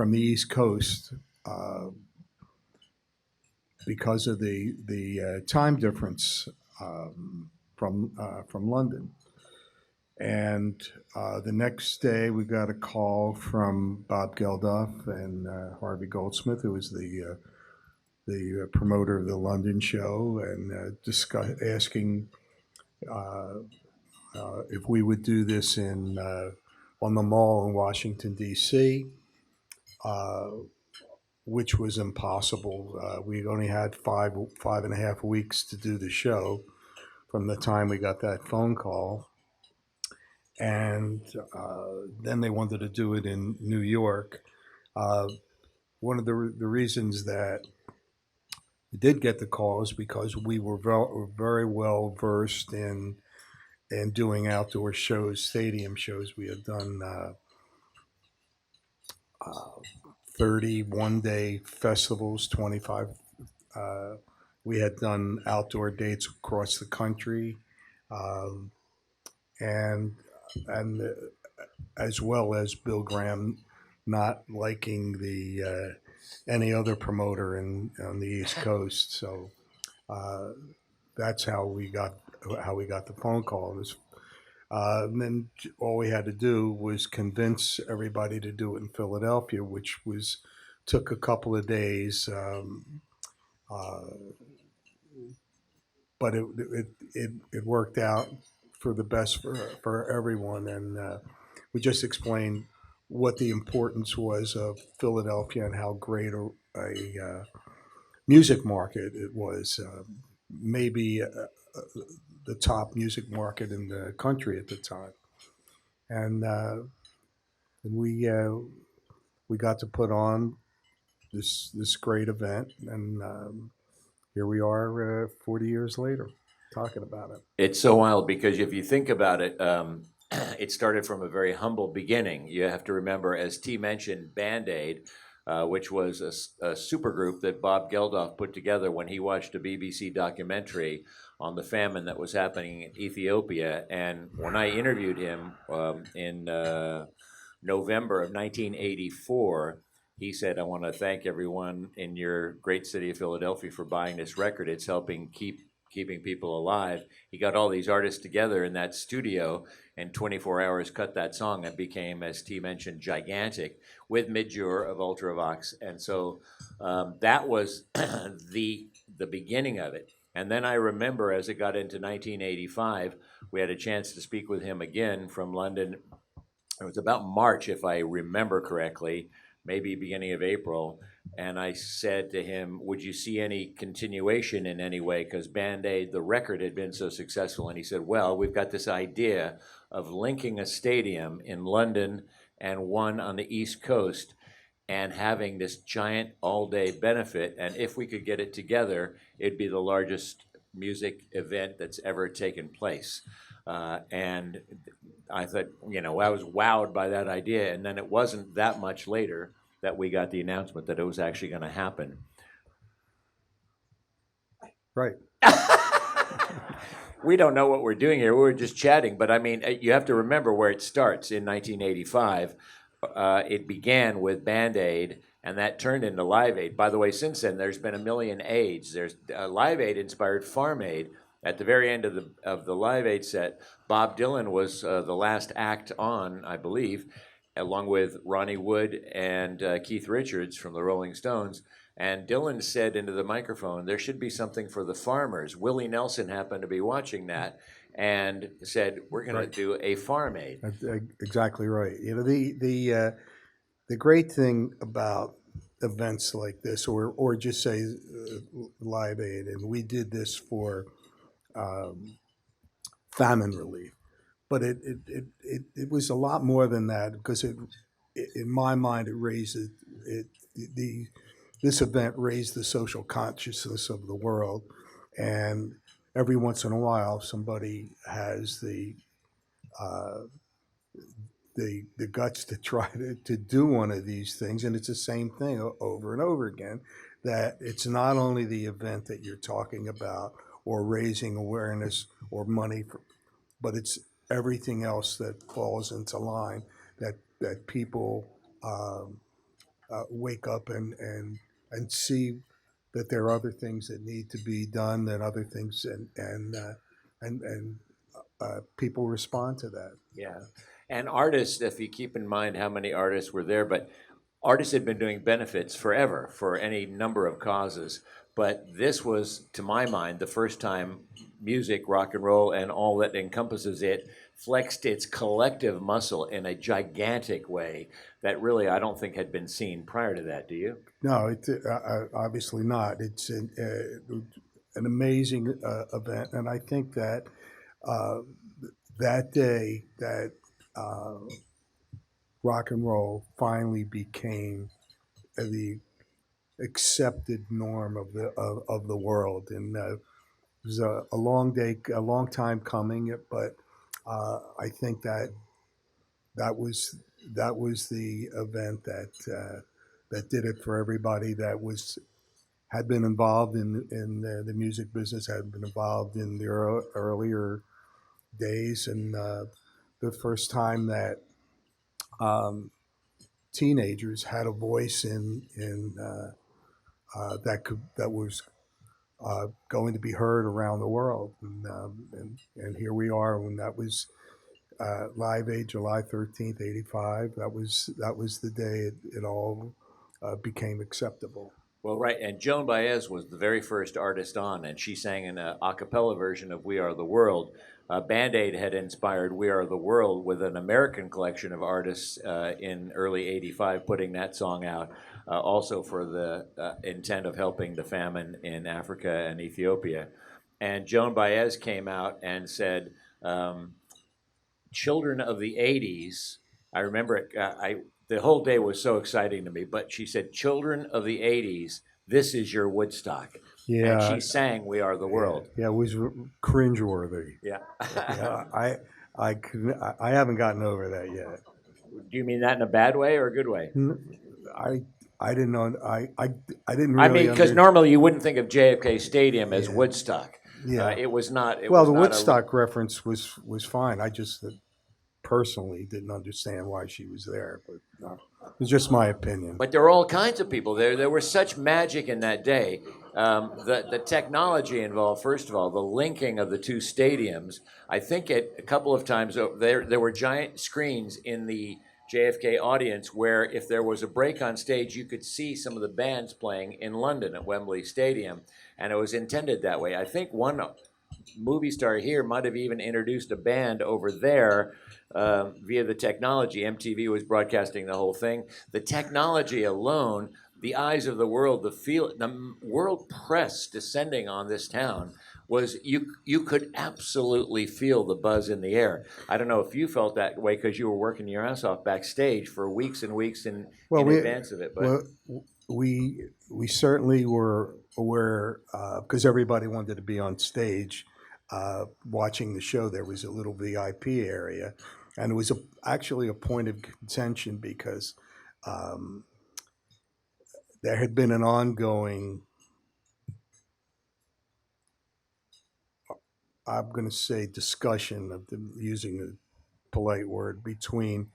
from the East Coast because of the time difference from London. And the next day, we got a call from Bob Geldof and Harvey Goldsmith, who was the promoter of the London show, and asking if we would do this in on the Mall in Washington D.C., uh, which was impossible. We only had 5.5 weeks to do the show from the time we got that phone call, and then they wanted to do it in New York. Uh, One of the reasons that we did get the call is because we were very well versed in doing outdoor shows, stadium shows. We had done uh, 30 one-day festivals, 25. Uh, we had done outdoor dates across the country, um, and and as well as Bill Graham not liking the any other promoter on the East Coast. So uh, that's how we got the phone call. It was, and then all we had to do was convince everybody to do it in Philadelphia, which was took a couple of days. Uh, but it worked out for the best for everyone, and we just explained what the importance was of Philadelphia and how great a music market it was. Maybe the top music market in the country at the time, and we got to put on this great event, and here we are 40 years later talking about it. It's so wild because if you think about it, it started from a very humble beginning. You have to remember, as T mentioned, Band Aid, which was a super group that Bob Geldof put together when he watched a BBC documentary on the famine that was happening in Ethiopia. And when I interviewed him in November of 1984, he said, "I want to thank everyone in your great city of Philadelphia for buying this record. It's helping keeping people alive." He got all these artists together in that studio and 24 hours cut that song. It became, as T mentioned, gigantic with Midjur of Ultravox. And so that was the beginning of it. And then I remember as it got into 1985, we had a chance to speak with him again from London. It was about March, if I remember correctly, maybe beginning of April. And I said to him, would you see any continuation in any way? Because Band Aid, the record, had been so successful. And he said, well, we've got this idea of linking a stadium in London and one on the East Coast and having this giant all-day benefit. And if we could get it together, it'd be the largest music event that's ever taken place. And I thought, I was wowed by that idea. And then it wasn't that much later that we got the announcement that it was actually going to happen. Right. We don't know what we're doing here. We were just chatting. But I mean, you have to remember where it starts in 1985. It began with Band Aid, and that turned into Live Aid. By the way, since then, there's been a million aids. There's Live Aid inspired Farm Aid. At the very end of the Live Aid set, Bob Dylan was the last act on, I believe, along with Ronnie Wood and Keith Richards from the Rolling Stones. And Dylan said into the microphone, there should be something for the farmers. Willie Nelson happened to be watching that and said, we're going to do a Farm Aid. Exactly right. The great thing about events like this, or just say Live Aid, and we did this for famine relief, but it was a lot more than that, because in my mind it raised this event raised the social consciousness of the world, and every once in a while somebody has uh, the guts to try to do one of these things, and it's the same thing over and over again. That it's not only the event that you're talking about or raising awareness or money for, but it's everything else that falls into line that people wake up and see that there are other things that need to be done, and other things, and people respond to that. Yeah. And artists, if you keep in mind how many artists were there, but artists had been doing benefits forever for any number of causes. But this was, to my mind, the first time music, rock and roll, and all that encompasses it flexed its collective muscle in a gigantic way that really I don't think had been seen prior to that. Do you? No, obviously not. It's an amazing event, and I think that uh, that day that uh, rock and roll finally became the accepted norm of the world, and it was a long day, a long time coming, but I think that was that was the event that did it for everybody that was had been involved in the music business, had been involved in the earlier days, and the first time that um, teenagers had a voice that was going to be heard around the world, and here we are. When that was Live Aid, July 13th, '85. That was the day it all became acceptable. Well, right, and Joan Baez was the very first artist on, and she sang an a cappella version of "We Are the World." Band Aid had inspired "We Are the World" with an American collection of artists in early '85, putting that song out, also for the intent of helping the famine in Africa and Ethiopia. And Joan Baez came out and said, "Children of the '80s." I remember it. The whole day was so exciting to me. But she said, "Children of the '80s, this is your Woodstock," and Yeah, she sang "We Are the World." yeah, it was cringeworthy. Yeah. Yeah, I haven't gotten over that yet. Do you mean that in a bad way or a good way? I I didn't know. I didn't I mean, really because under. normally you wouldn't think of JFK Stadium as Yeah, Woodstock. yeah. It was not. It Well, was the not a. Woodstock reference was fine. I just personally didn't understand why she was there, but it's just my opinion. But there were all kinds of people there. There was such magic in that day. The technology involved, first of all, the linking of the two stadiums. I think a couple of times there were giant screens in the JFK audience where if there was a break on stage, you could see some of the bands playing in London at Wembley Stadium, and it was intended that way. I think one movie star here might have even introduced a band over there via the technology. MTV was broadcasting the whole thing. The technology alone, the eyes of the world, the world press descending on this town was you could absolutely feel the buzz in the air. I don't know if you felt that way because you were working your ass off backstage for weeks and weeks Well, in we advance of it. But well we certainly were aware because everybody wanted to be on stage watching the show. There was a little VIP area, and it was actually a point of contention because um, there had been an ongoing, I'm going to say, discussion of using a polite word between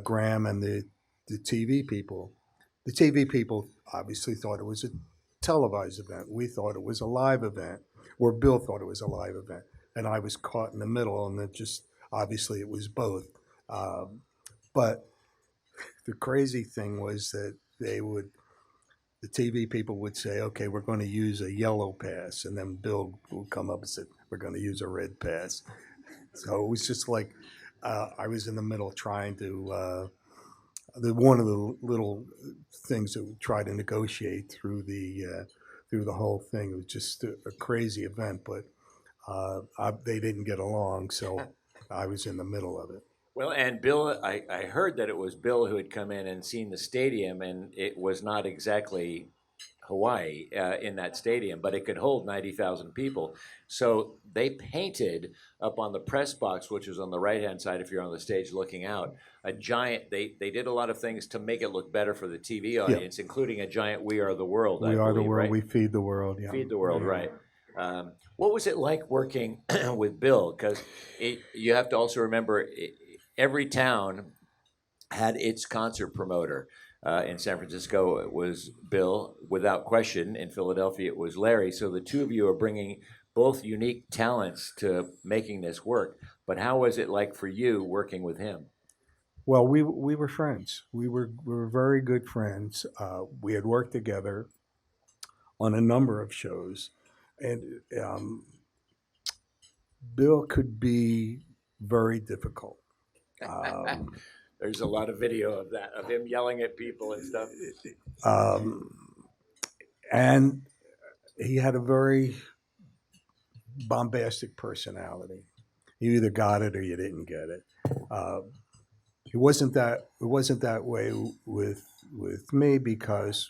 Graham and the TV people. The TV people obviously thought it was a televised event. We thought it was a live event, or Bill thought it was a live event, and I was caught in the middle. And it just obviously it was both. Um, but the crazy thing was that the TV people would say, "Okay, we're going to use a yellow pass," and then Bill would come up and said, "We're going to use a red pass." So it was just like I was in the middle trying to one of the little things that we try to negotiate through the whole thing. It was just a crazy event, but they didn't get along, so I was in the middle of it. well, and Bill, I heard that it was Bill who had come in and seen the stadium, and it was not exactly Hawaii in that stadium, but it could hold 90,000 people. So they painted up on the press box, which was on the right hand side if you're on the stage looking out, a giant, they did a lot of things to make it look better for the TV Yeah, audience, including a giant "We Are the World," I we are the believe, world. right? We feed the world. Yeah, Feed the World, yeah. right. What was it like working with Bill? Because you have to also remember every town had its concert promoter. In San Francisco, it was Bill, without question. In Philadelphia, it was Larry. So the two of you are bringing both unique talents to making this work. But how was it like for you working with him? Well, we were friends. We were very good friends. We had worked together on a number of shows, and Bill could be very difficult. Um, There's a lot of video of that, of him yelling at people and stuff. um, and he had a very bombastic personality. You either got it or you didn't get it. Uh, it wasn't that way with me because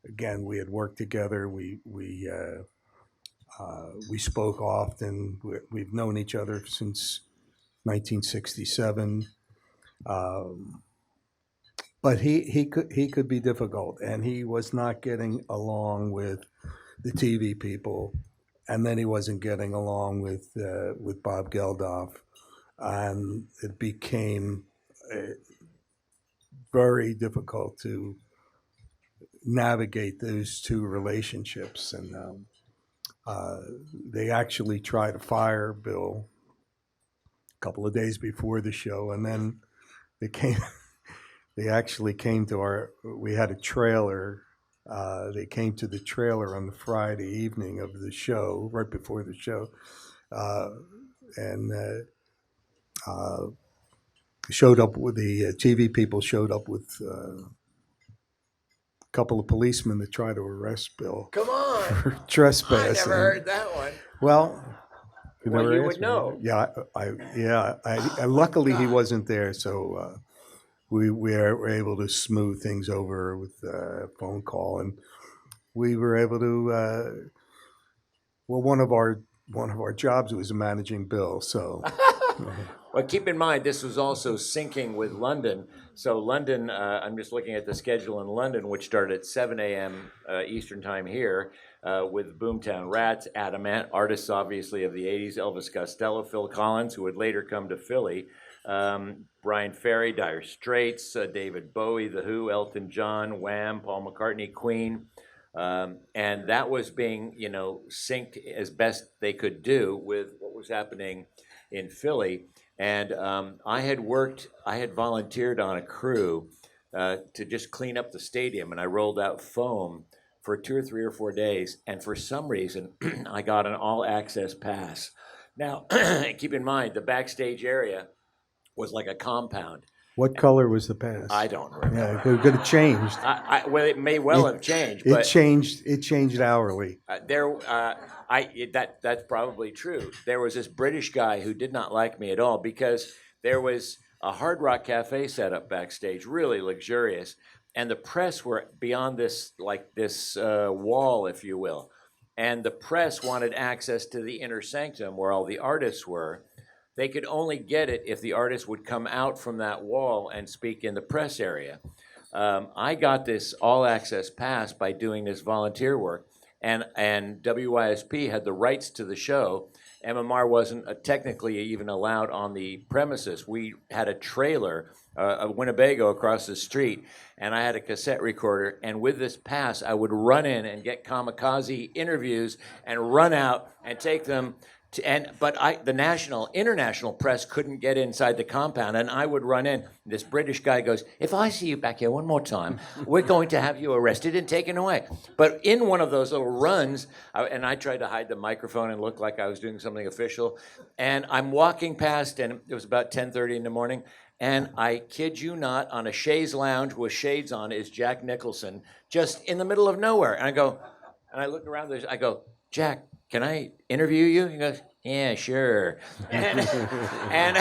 again we had worked together. We spoke often. We've known each other since 1967. Um, but he could be difficult, and he was not getting along with the TV people, and then he wasn't getting along with Bob Geldof, and it became very difficult to navigate those two relationships. And uh, they actually tried to fire Bill a couple of days before the show, and then they came. They actually came to our. We had a trailer. They came to the trailer on the Friday evening of the show, right before the show, uh, and showed up with the TV people. Showed up with a couple of policemen to try to arrest Bill Come on. for I trespassing. never heard that one. Well, Well, never you asked would me. know. Yeah, luckily he God. wasn't there, so we were able to smooth things over with a phone call, and we were able to. Well, one of our jobs was managing Bill, so Well, keep in mind, this was also syncing with London. So London, I'm just looking at the schedule in London, which started at 7 a.m. Eastern time here, with Boomtown Rats, Adamant, artists obviously of the 80s, Elvis Costello, Phil Collins, who would later come to Philly, Brian Ferry, Dire Straits, David Bowie, The Who, Elton John, Wham, Paul McCartney, Queen. And that was being, synced as best they could do with what was happening in Philly. And I had volunteered on a crew to just clean up the stadium, and I rolled out foam for 2 or 3 or 4 days. And for some reason, I got an all-access pass. Now, keep in mind, the backstage area was like a compound. what color was the pass? I don't remember. Yeah, it could have changed. Well, it may well have changed, It but changed. It changed hourly. that's probably true. There was this British guy who did not like me at all because there was a Hard Rock Cafe set up backstage, really luxurious, and the press were beyond this, like this wall, if you will, and the press wanted access to the inner sanctum where all the artists were. They could only get it if the artist would come out from that wall and speak in the press area. I got this all-access pass by doing this volunteer work, and WYSP had the rights to the show. MMR wasn't technically even allowed on the premises. We had a trailer, a Winnebago across the street, and I had a cassette recorder, and with this pass, I would run in and get kamikaze interviews and run out and take them but the international press couldn't get inside the compound, and I would run in. This British guy goes, "If I see you back here one more time, we're going to have you arrested and taken away." But in one of those little runs, and I tried to hide the microphone and look like I was doing something official, and I'm walking past, and it was about 10:30 in the morning, and I kid you not, on a chaise lounge with shades on is Jack Nicholson, just in the middle of nowhere. And I look around, I go, "Jack, can I interview you?" He goes, "Yeah, sure." And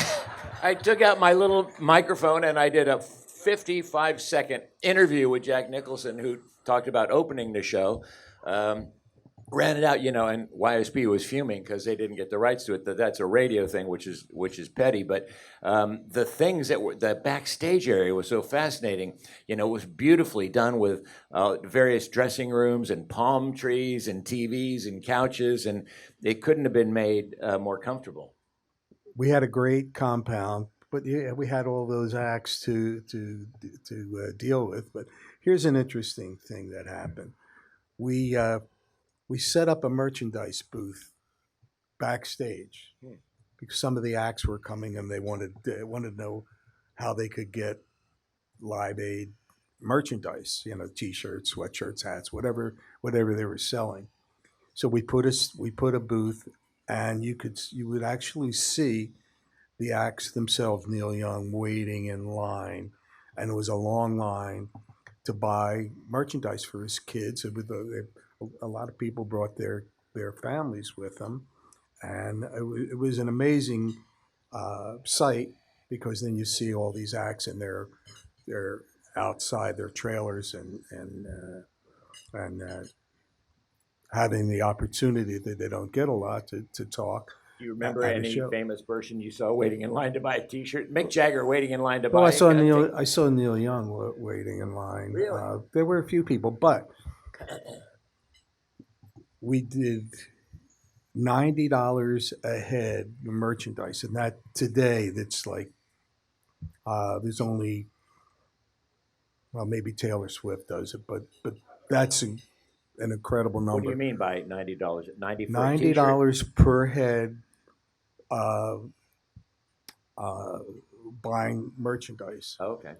I took out my little microphone and I did a 55-second interview with Jack Nicholson, who talked about opening the show. Ran it out, and YSP was fuming because they didn't get the rights to it. That's a radio thing, which is petty. But the things the backstage area was so fascinating. It was beautifully done with various dressing rooms and palm trees and TVs and couches, and it couldn't have been made more comfortable. We had a great compound. but yeah, we had all those acts to deal with. But here's an interesting thing that happened. We uh, we set up a merchandise booth backstage Hmm. because some of the acts were coming and they wanted to know how they could get Live Aid merchandise, T-shirts, sweatshirts, hats, whatever they were selling. So we put a booth, and you would actually see the acts themselves, Neil Young, waiting in line, and it was a long line to buy merchandise for his kids. A lot of people brought their families with them, and it was an amazing sight because then you see all these acts and they're outside their trailers and having the opportunity that they don't get a lot to talk Do you remember at a any show. famous person you saw waiting in line to buy a T-shirt? Mick Jagger waiting in line to Well, I buy saw a Neil. thing? I saw Neil Young waiting in line. Really? There were a few people, but we did $90 a head merchandise, and that today that's like there's only, well, maybe Taylor Swift does it, but that's an incredible What do you number. mean by $90? 90 for a ninety T-shirt? dollars per head uh, uh, buying merchandise. Oh, okay.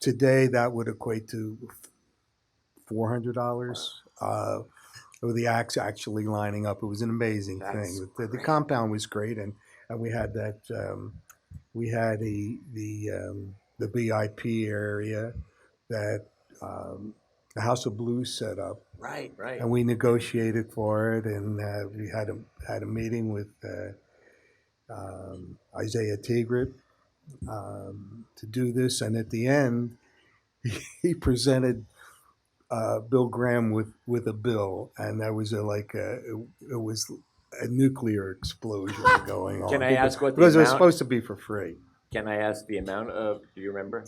Today, that would equate to $400. With the acts actually lining up, it was an amazing That's thing. The great. compound was great, and we had that. We had the VIP area that the House of Blues set up, Right, right. and we negotiated for it, and we had a meeting with Isaiah Tigrit to do this, and at the end, he presented Bill Graham with a bill, and that was it was a nuclear explosion going Can on I ask what the because it was amount? supposed to be for free. Can I ask the amount of? Do you remember?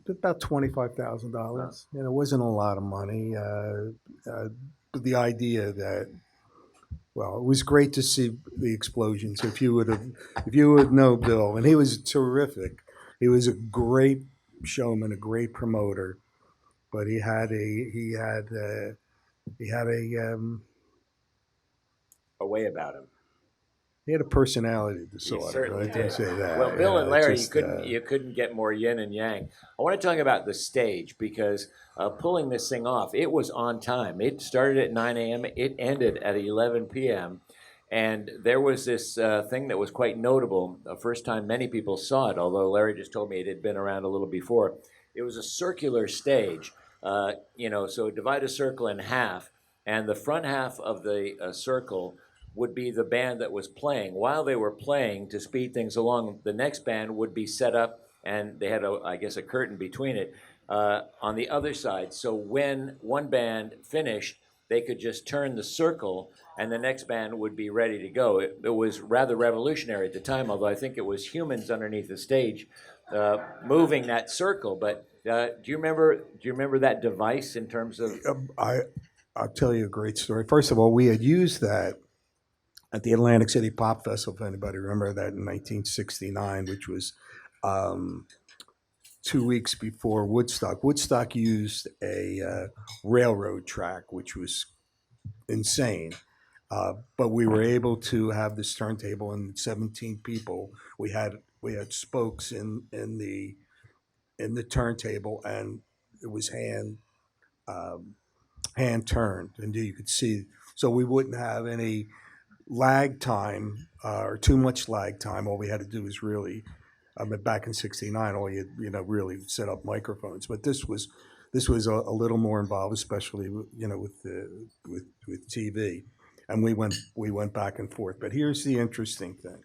About $25,000. It wasn't a lot of money, but the idea that, well, it was great to see the explosions. If you would know Bill, and he was terrific. He was a great showman, a great promoter, but A way about him. he had a personality You disorder. certainly I can did. say that. Well, Bill and Larry, Just you couldn't get more yin and yang. I want to talk about the stage because pulling this thing off, it was on time. It started at 9 a.m. It ended at 11 p.m. And there was this thing that was quite notable. The first time many people saw it, although Larry just told me it had been around a little before. It was a circular stage. So divide a circle in half, and the front half of the circle would be the band that was playing. While they were playing, to speed things along, the next band would be set up, and they had, I guess, a curtain between it on the other side. So when one band finished, they could just turn the circle, and the next band would be ready to go. It was rather revolutionary at the time, although I think it was humans underneath the stage moving that circle. But do you remember that device in terms of? I'll tell you a great story. First of all, we had used that at the Atlantic City Pop Festival. If anybody remember that in 1969, which was 2 weeks before Woodstock. Woodstock used a railroad track, which was insane. But we were able to have this turntable and 17 people. We had spokes in the turntable, and it was hand turned, and you could see. So we wouldn't have any lag time or too much lag time. All we had to do was really, I mean, back in '69, all really set up microphones. But this was a little more involved, especially with TV, and we went back and forth. But here's the interesting thing: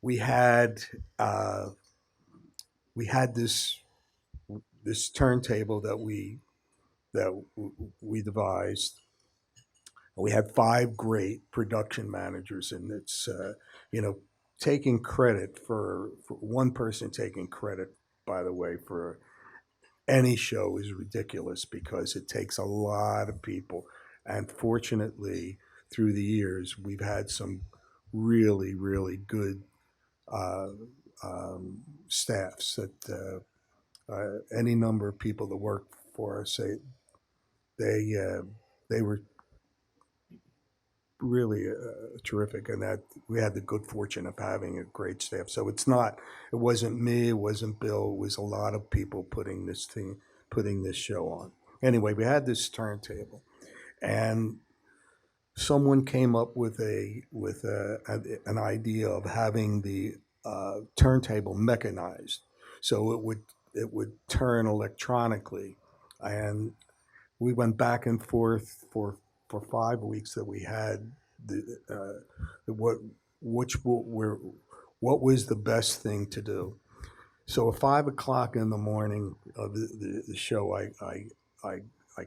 we had uh, we had this turntable that we devised. We had five great production managers, and it's taking credit for one person taking credit. By the way, for any show is ridiculous because it takes a lot of people, and fortunately, through the years, we've had some really, really good staffs that any number of people that work for us. They were really terrific, and that we had the good fortune of having a great staff. So it wasn't me, it wasn't Bill, it was a lot of people putting this show on. Anyway, we had this turntable, and someone came up with an idea of having the turntable mechanized, so it would turn electronically, and we went back and forth for 5 weeks that we had the what which were what was the best thing to do. So at 5 o'clock in the morning of the show, I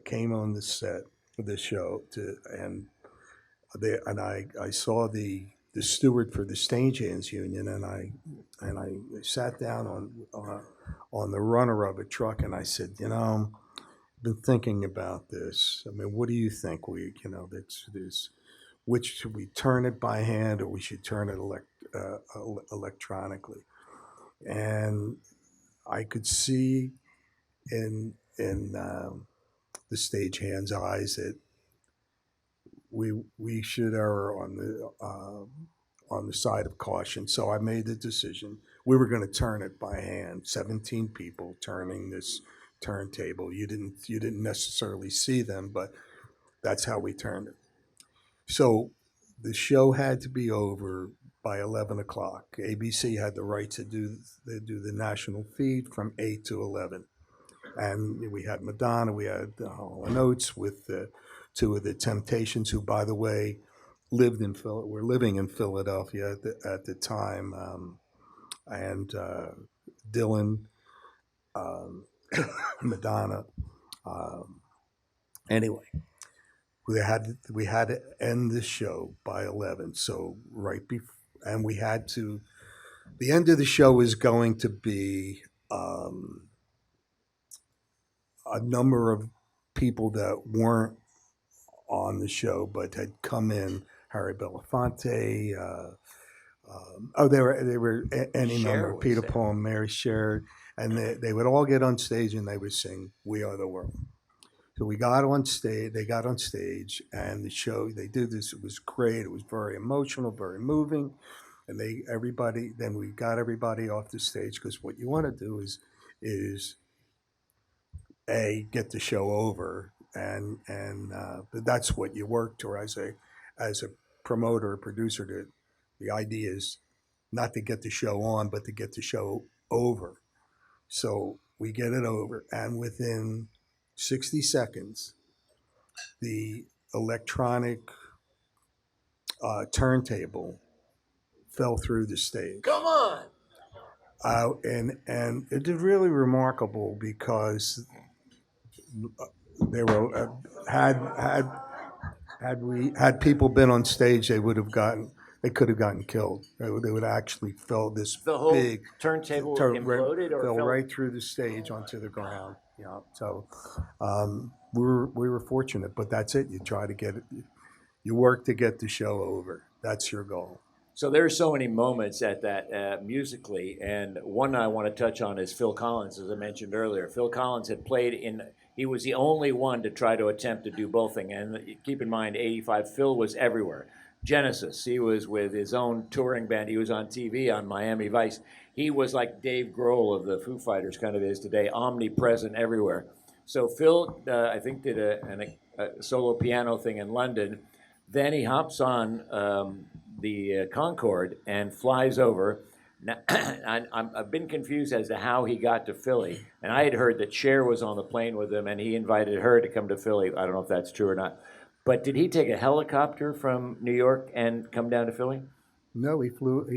came on the set of the show and I saw the steward for the stagehands union, and I sat down on the runner of a truck, and I said, been thinking about this. I mean, what do you think? That's which should we turn it by hand or we should turn it electronically? And I could see in the stagehand's eyes that we should err on the side of caution. So I made the decision. We were going to turn it by hand. 17 people turning this turntable. You didn't necessarily see them, but that's how we turned it. So the show had to be over by 11 o'clock. ABC had the right to do the national feed from 8 to 11. And we had Madonna, we had Hall & Oates with two of the Temptations, who, by the way, were living in Philadelphia at the time, and Dylan, um, Madonna. Anyway, we had to end the show by 11. So right before, and we had to. The end of the show is going to be a number of people that weren't on the show but had come in. Harry Belafonte. They were any number of Peter Paul and Mary Sherrod, and they would all get on stage and they would sing "We Are the World." So we got on stage. They got on stage, and the show they did this. It was great. It was very emotional, very moving, and everybody. Then we got everybody off the stage because what you want to do is get the show over, and that's what you work to as a promoter or producer. The idea is not to get the show on, but to get the show over. So we get it over, and within 60 seconds, the electronic turntable fell through the stage. Come on. And it is really remarkable because they were had people been on stage, they could have gotten killed. They would actually fell this The whole big turntable imploded or fell fell right through the stage onto the ground. Yeah, so we were fortunate, but that's it. You try to get it. You work to get the show over. That's your goal. So there are so many moments at that musically, and one I want to touch on is Phil Collins, as I mentioned earlier. Phil Collins had played in. He was the only one to try to attempt to do both things. And keep in mind, '85, Phil was everywhere. Genesis, he was with his own touring band. He was on TV on Miami Vice. He was like Dave Grohl of the Foo Fighters kind of is today, omnipresent everywhere. So Phil, I think, did a solo piano thing in London. Then he hops on the Concorde and flies over. Now, I've been confused as to how he got to Philly. And I had heard that Cher was on the plane with him, and he invited her to come to Philly. I don't know if that's true or not. But did he take a helicopter from New York and come down to Philly? No, he flew.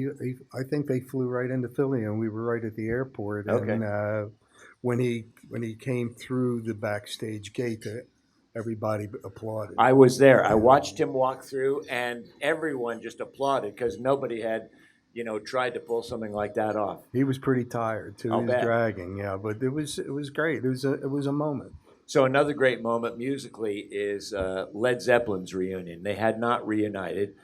I think they flew right into Philly, and we were right at the airport. Okay. And when he came through the backstage gate, everybody applauded. I was there. I watched him walk through, and everyone just applauded because nobody had, tried to pull something like that off. He was pretty tired too. I'll He was bet. dragging, yeah, but it was great. It was a moment. So another great moment musically is Led Zeppelin's reunion. They had not reunited.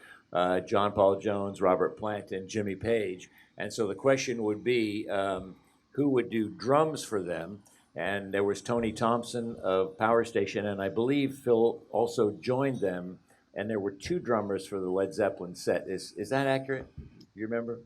John Paul Jones, Robert Plant, and Jimmy Page. And so the question would be, who would do drums for them? And there was Tony Thompson of Power Station, and I believe Phil also joined them. And there were two drummers for the Led Zeppelin set. Is that accurate? You remember?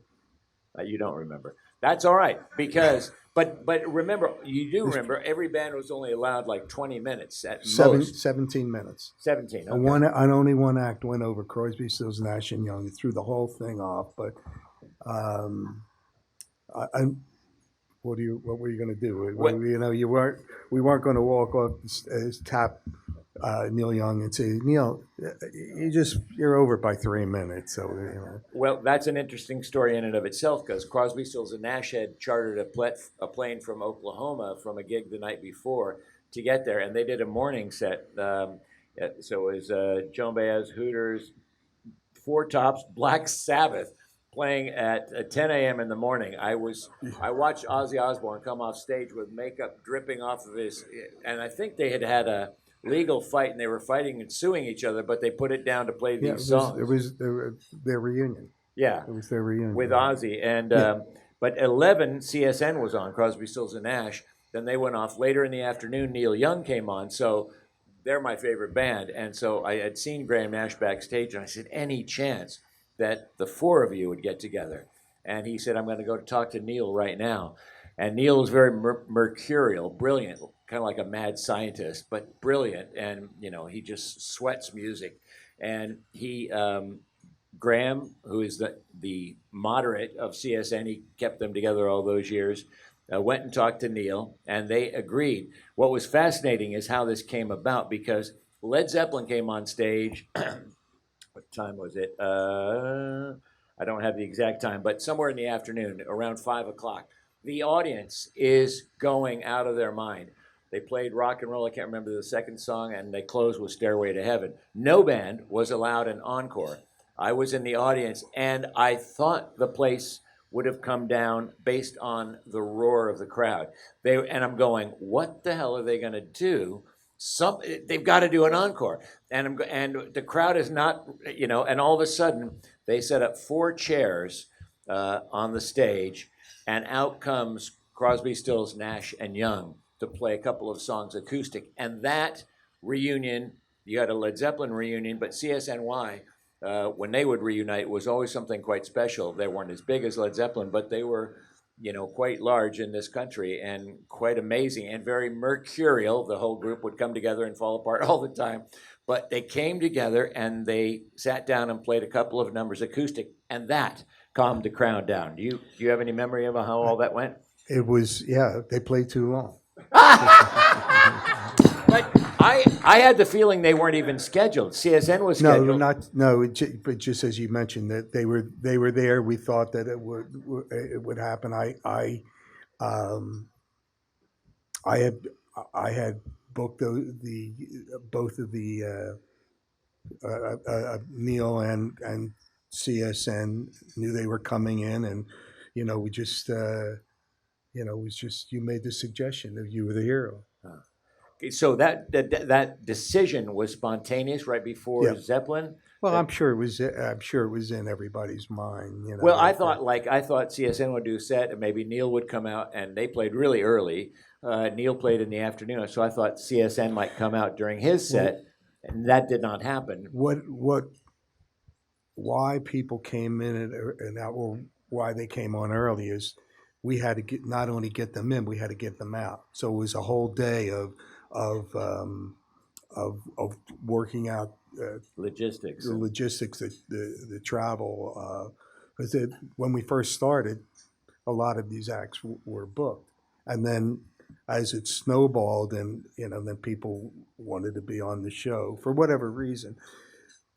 You don't remember. That's all right, because but remember, you do remember every band was only allowed like 20 minutes at most. 17 minutes. 17. And only one act went over, Crosby, Stills, Nash and Young. It threw the whole thing off. But what were you going to do? You know, we weren't going to walk off, tap Neil Young and say, Neil, you're over by 3 minutes. So, you know. Well, that's an interesting story in and of itself, because Crosby, Stills, and Nash had chartered a plane from Oklahoma from a gig the night before to get there, and they did a morning set. So it was Joan Baez, Hooters, Four Tops, Black Sabbath playing at 10 a.m. in the morning. I watched Ozzy Osbourne come off stage with makeup dripping off of his, and I think they had a legal fight, and they were fighting and suing each other, but they put it down to play these songs. It was their reunion. Yeah, it was their reunion with Ozzy, and but 11 CSN was on, Crosby, Stills, and Nash. Then they went off later in the afternoon. Neil Young came on, so they're my favorite band. And so I had seen Graham Nash backstage, and I said, any chance that the four of you would get together? And he said, I'm going to go talk to Neil right now. And Neil was very mercurial, brilliant, kind of like a mad scientist, but brilliant. And, you know, he just sweats music. And he, Graham, who is the moderate of CSN, he kept them together all those years, went and talked to Neil, and they agreed. What was fascinating is how this came about, because Led Zeppelin came on stage. What time was it? I don't have the exact time, but somewhere in the afternoon, around 5 o'clock. The audience is going out of their mind. They played rock and roll. I can't remember the second song, and they closed with Stairway to Heaven. No band was allowed an encore. I was in the audience, and I thought the place would have come down based on the roar of the crowd. And I'm going, what the hell are they going to do? They've got to do an encore. And the crowd is not, you know, and all of a sudden, they set up 4 chairs on the stage, and out comes Crosby, Stills, Nash, and Young to play a couple of songs acoustic. And that reunion, you had a Led Zeppelin reunion, but CSNY, when they would reunite, was always something quite special. They weren't as big as Led Zeppelin, but they were, you know, quite large in this country and quite amazing and very mercurial. The whole group would come together and fall apart all the time. But they came together and they sat down and played a couple of numbers acoustic, and that calmed the crowd down. Do you have any memory of how all that went? It was, they played too long. But I had the feeling they weren't even scheduled. CSN was scheduled. But just as you mentioned that they were there. We thought that it would happen. I had booked both of the Neil and CSN knew they were coming in, and you know, it was just you made the suggestion that you were the hero. So that decision was spontaneous right before Zeppelin. Well, I'm sure it was in everybody's mind. You know. Well, I thought CSN would do a set, and maybe Neil would come out, and they played really early. Neil played in the afternoon, so I thought CSN might come out during his set, and that did not happen. Why people came in and out, or why they came on early is we had to not only get them in, we had to get them out. So it was a whole day of working out logistics, the travel. Because when we first started, a lot of these acts were booked, and then as it snowballed, and then people wanted to be on the show for whatever reason.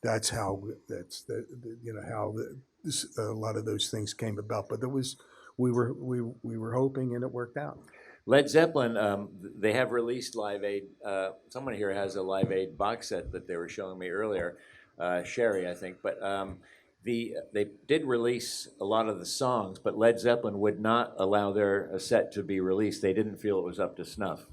That's how a lot of those things came about. But we were hoping, and it worked out. Led Zeppelin, they have released Live Aid. Someone here has a Live Aid box set that they were showing me earlier, Sherry, I think. But they did release a lot of the songs, but Led Zeppelin would not allow their set to be released. They didn't feel it was up to snuff.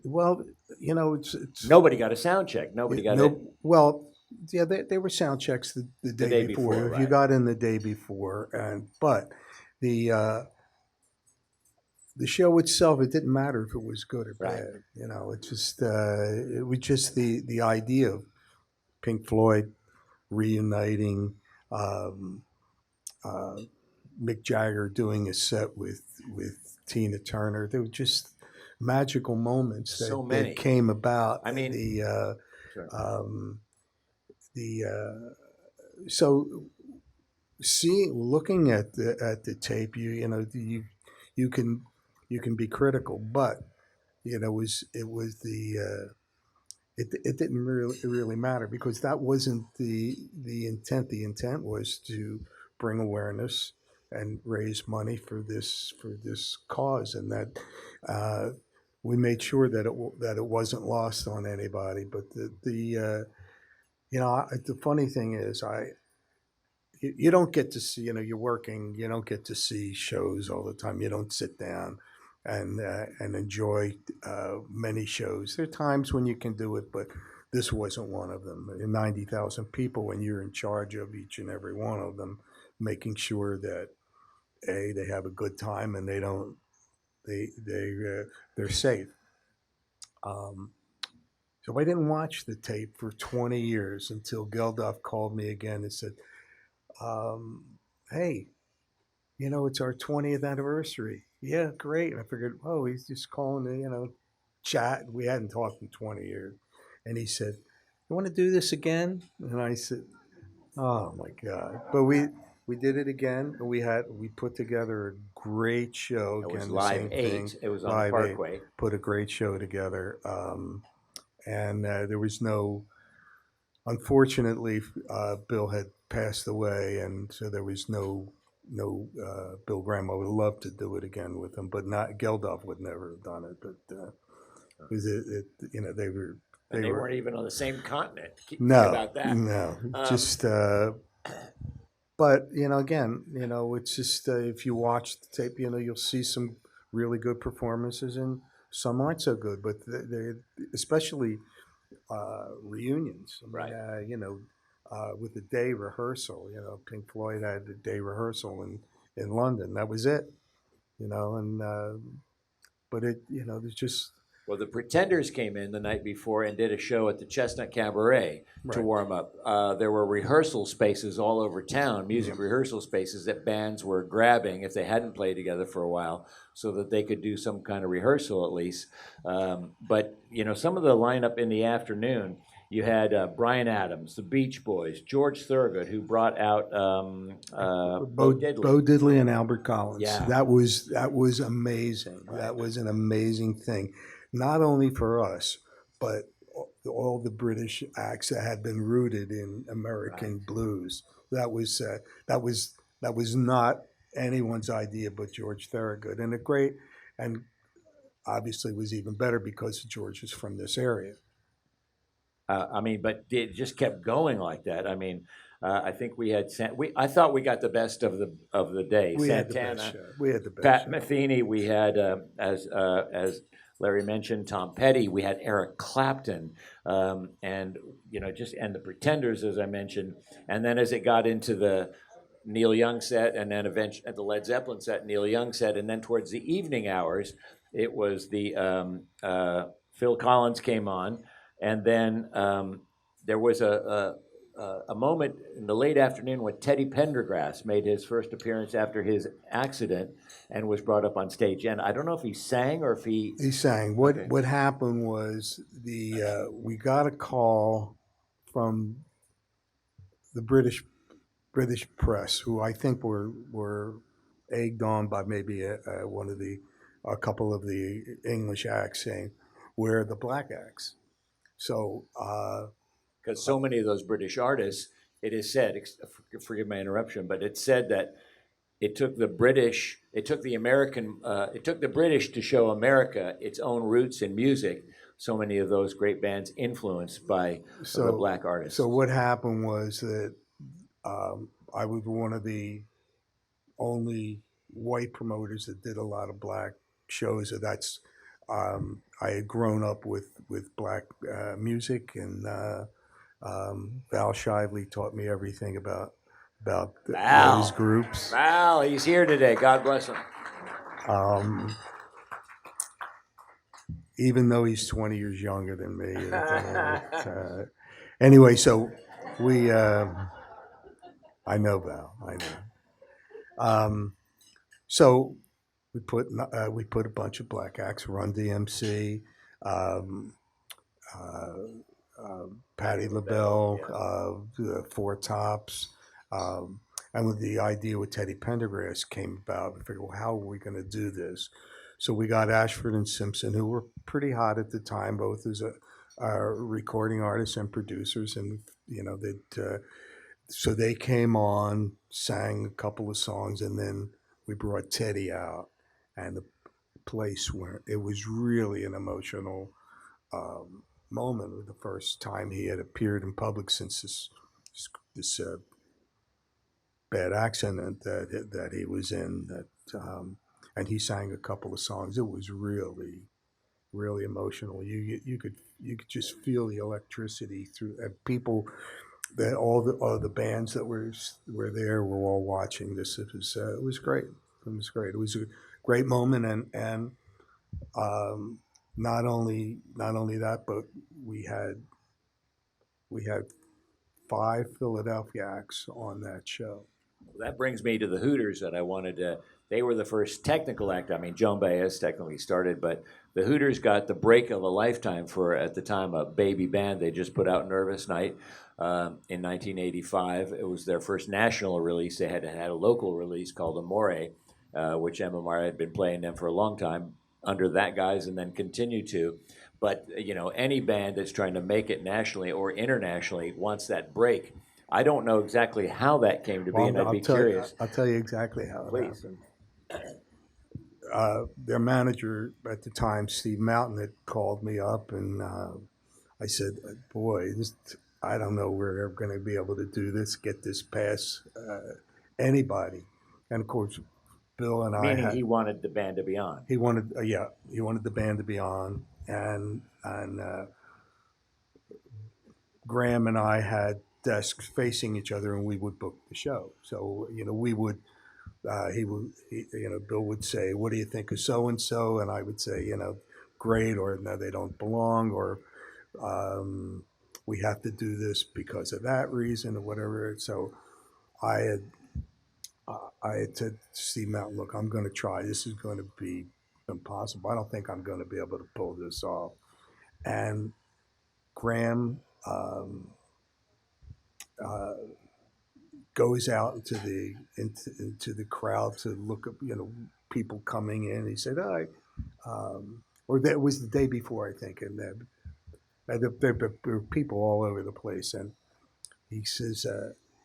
Well, it's nobody got a sound check. Nobody got it. Well, yeah, they were sound checks the day before. Right. If you got in the day before, but the the show itself, it didn't matter if it was good or Right. bad. You know, it was just the idea of Pink Floyd reuniting, um, uh, Mick Jagger doing a set with Tina Turner. They were just magical moments So that many. came about. I mean, sure. Um, the so seeing looking at the tape, you know you can you can be critical, but you know it was the it didn't really matter because that wasn't the intent. The intent was to bring awareness and raise money for this cause, and that uh, we made sure that that it wasn't lost on anybody. But the you know the funny thing is you don't get to see, you know, you're working, you don't get to see shows all the time. You don't sit down and enjoy many shows. There are times when you can do it, but this wasn't one of them. 90,000 people, and you're in charge of each and every one of them, making sure that they have a good time and they don't they're safe. Um, so I didn't watch the tape for 20 years until Geldof called me again and said, um, "Hey, you know, it's our 20th anniversary." Yeah, great. And I figured, oh, he's just calling to, you know, chat. We hadn't talked in 20 years. And he said, "You want to do this again?" And I said, "Oh my God." But we did it again. And we put together a great show. It was Again, the Live same thing. 8. It was on the Live 8. Parkway. Put a great show together. And there was no, unfortunately, Bill had passed away, and so there was no Bill Graham. I would love to do it again with him, but not Geldof would never have done it. But because you know, And they were weren't even on the same continent. Think no about that. no Um, just. But you know, again, you know, it's just if you watch the tape, you know, you'll see some really good performances and some aren't so good. But they especially reunions. I mean, Right. you know, with the day rehearsal, you know, Pink Floyd had a day rehearsal in London. That was it, you know, and but it, you know, there's just Well, the Pretenders came in the night before and did a show at the Chestnut Cabaret to right. warm up. There were rehearsal spaces all over town, music Yeah. rehearsal spaces that bands were grabbing if they hadn't played together for a while, so that they could do some kind of rehearsal at least. But you know, some of the lineup in the afternoon, you had Bryan Adams, the Beach Boys, George Thorogood, who brought out Bo Diddley. Bo Diddley and Albert Collins. Yeah. That was amazing. Right. That was an amazing thing, not only for us, but all the British acts that had been rooted in American Right. blues. That was that was not anyone's idea but George Thorogood, and a great, and obviously was even better because George is from this area. I mean, but it just kept going like that. I mean, I think we had I thought we got the best of the day. We had the Santana, best show. We had the best Pat show. Metheny. We had as Larry mentioned, Tom Petty. We had Eric Clapton, and you know, just and the Pretenders, as I mentioned. And then as it got into the Neil Young set, and then eventually at the Led Zeppelin set, Neil Young set, and then towards the evening hours, it was the Phil Collins came on, and then there was a moment in the late afternoon when Teddy Pendergrass made his first appearance after his accident and was brought up on stage. And I don't know if he sang or if He sang. What Okay. what happened was we got a call from the British press, who I think were egged on by maybe one of a couple of the English acts, saying, "Where are the black acts?" So because so many of those British artists, it is said, forgive my interruption, but it's said that it took the British, it took the American, it took the British to show America its own roots in music. So many of those great bands influenced by the so black artists. so what happened was that I was one of the only white promoters that did a lot of black shows. So that's I had grown up with black music, and Val Shively taught me everything about about those Val. groups. Val, he's here today. God bless him. Um, even though he's 20 years younger than me. Anyway, so we, I know Val, I know. So we put a bunch of black acts, Run DMC, um, uh, Patti LaBelle, the Four Tops, and with the idea with Teddy Pendergrass came about, we figured, well, how are we going to do this? So we got Ashford and Simpson, who were pretty hot at the time, both as recording artists and producers, and so they came on, sang a couple of songs, and then we brought Teddy out, and the place where it was really an emotional moment. The first time he had appeared in public since this bad accident that he was in. And he sang a couple of songs. It was really emotional. You could just feel the electricity through people. That all the bands that were there were all watching this. It was great. It was great. It was a great moment, and um, not only that, but we had we had 5 Philadelphia acts on that show. That brings me to the Hooters that I wanted to. They were the first technical act. I mean, Joan Baez technically started, but the Hooters got the break of a lifetime for, at the time, a baby band. They just put out Nervous Night in 1985. It was their first national release. They had a local release called Amore, which MMR had been playing them for a long time under that guise and then continued to. But, any band that's trying to make it nationally or internationally wants that break. I don't know exactly how that came to be, and I'd be curious. I'll tell you exactly how it Please. happened. Their manager at the time, Steve Mountain, had called me up, and I said, "Boy, I don't know we're ever going to be able to do this, get this past anybody." And of course, Bill and Meaning he wanted the band to be on. he wanted he wanted the band to be on, and Graham and I had desks facing each other, and we would book the show. So we would. Bill would say, "What do you think of so and so?" And I would say, "Great," or "No, they don't belong," or "We have to do this because of that reason," or whatever. So I had said to Steve Mountain, "Look, I'm going to try. This is going to be impossible. I don't think I'm going to be able to pull this off." And Graham goes out into the crowd to look at people coming in. He said, "Hi," or that was the day before, I think, and there were people all over the place. And he says,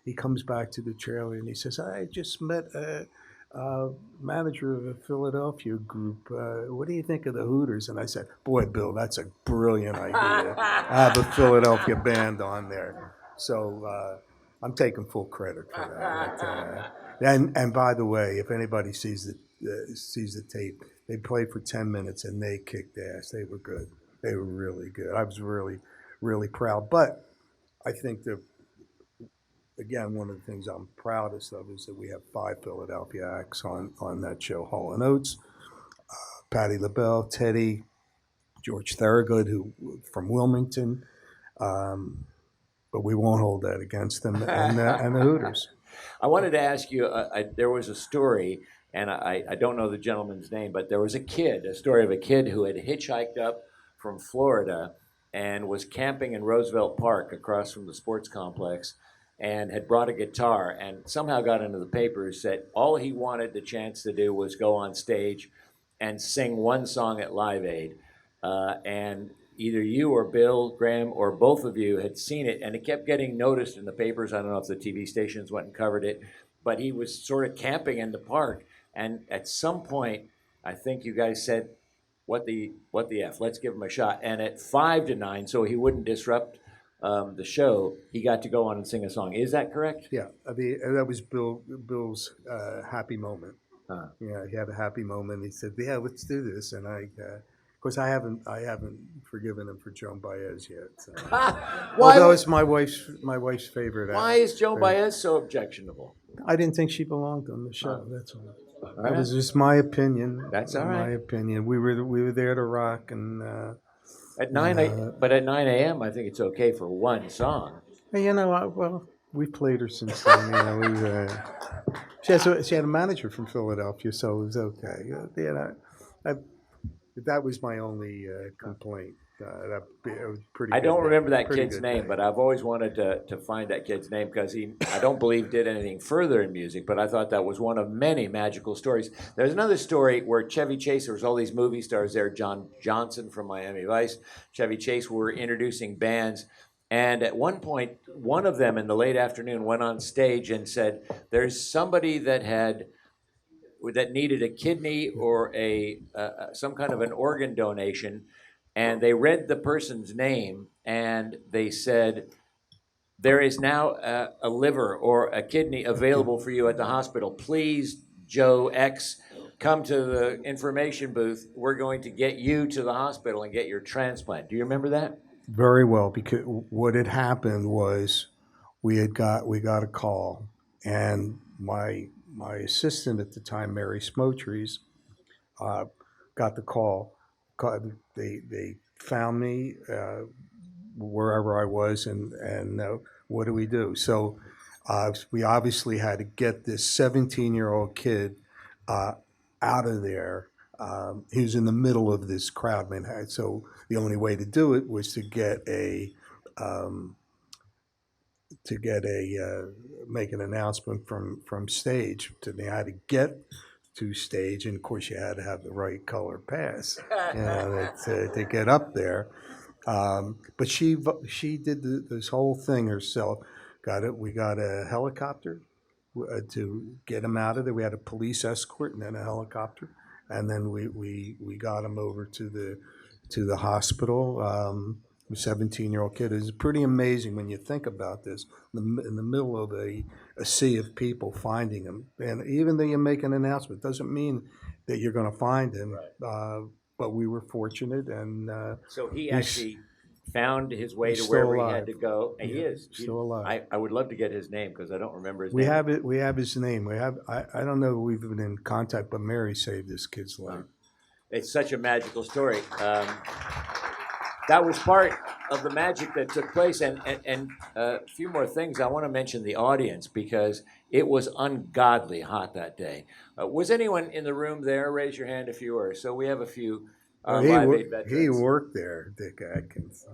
he comes back to the trailer and he says, "I just met a manager of a Philadelphia group. What do you think of the Hooters?" And I said, "Boy, Bill, that's a brilliant idea. I have a Philadelphia band on there." So I'm taking full credit for that. And by the way, if anybody sees the tape, they played for 10 minutes and they kicked ass. They were good. They were really good. I was really proud. But I think that, again, one of the things I'm proudest of is that we have 5 Philadelphia acts on that show. Hall & Oates, Patti LaBelle, Teddy, George Thorogood, who from Wilmington. But we won't hold that against them and the Hooters. I wanted to ask you, there was a story, and I don't know the gentleman's name, but there was a story of a kid who had hitchhiked up from Florida and was camping in Roosevelt Park across from the sports complex and had brought a guitar and somehow got into the papers that all he wanted the chance to do was go on stage and sing one song at Live Aid. And either you or Bill, Graham, or both of you had seen it, and it kept getting noticed in the papers. I don't know if the TV stations went and covered it, but he was sort of camping in the park. And at some point, I think you guys said, what the F, let's give him a shot. And at 5 to 9, so he wouldn't disrupt the show, he got to go on and sing a song. Is that correct? Yeah, that was Bill's happy moment. Huh. Yeah, he had a happy moment. He said, "Yeah, let's do this." And Because I haven't forgiven him for Joan Baez yet. So. Why, Although it's my wife's favorite. why is Joan Baez so objectionable? I didn't think she belonged on the show. That's all. All That right. was just my opinion. That's all My right. opinion. We were there to rock, and At 9 but at 9 a.m., I think it's okay for one song. you know, well, we played her since then. You know, she had a manager from Philadelphia, so it was okay. You know, I, that was my only complaint. It was pretty. I good don't day. remember that Pretty kid's good name, day. but I've always wanted to find that kid's name because I don't believe did anything further in music, but I thought that was one of many magical stories. There's another story where Chevy Chase, there was all these movie stars there, John Johnson from Miami Vice, Chevy Chase were introducing bands. And at one point, one of them in the late afternoon went on stage and said, there's somebody that needed a kidney or some kind of an organ donation, and they read the person's name and they said, there is now a liver or a kidney available for you at the hospital. Please, Joe X, come to the information booth. We're going to get you to the hospital and get your transplant. Do you remember that? Very well, because what had happened was we got a call, and my assistant at the time, Mary Smotries, uh, got the call. They found me wherever I was, and what do we do? So we obviously had to get this 17-year-old kid uh, out of there. He was in the middle of this crowd, man. So the only way to do it was um, to get make an announcement from stage. They had to get to stage, and of course you had to have the right color pass, you know, to get up there. But she did this whole thing herself. Got it. We got a helicopter to get him out of there. We had a police escort and then a helicopter, and then we got him over to the hospital. A 17-year-old kid. It's pretty amazing when you think about this. In the middle of a sea of people finding him, and even though you make an announcement, doesn't mean that you're going to find him. Right. But we were fortunate, and So he he's actually found his way he's to still wherever he alive. had to go. And he Yeah, is. still alive. I would love to get his name because I don't remember his We name. have it. We have his name. I don't know if we've been in contact, but Mary saved this kid's life. It's such a magical story. That was part of the magic that took place. And a few more things. I want to mention the audience because it was ungodly hot that day. Was anyone in the room there? Raise your hand if you were. So we have a few Live Aid veterans. He worked there, Dick Atkins.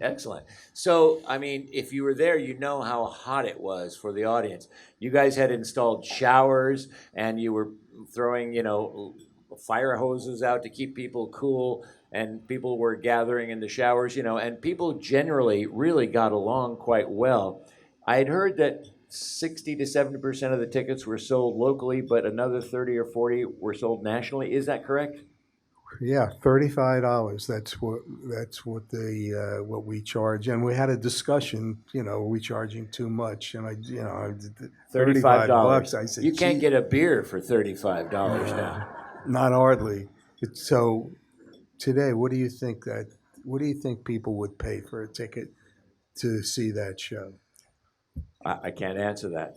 Excellent. So, I mean, if you were there, you know how hot it was for the audience. You guys had installed showers and you were throwing, fire hoses out to keep people cool, and people were gathering in the showers, and people generally really got along quite well. I had heard that 60 to 70% of the tickets were sold locally, but another 30 or 40 were sold nationally. Is that correct? Yeah, $35. That's what what we charge, and we had a discussion. Are we charging too much? And $35. I said, You can't "Gee." get a beer for $35 now. Not hardly. So today, what do you think people would pay for a ticket to see that show? I can't answer that.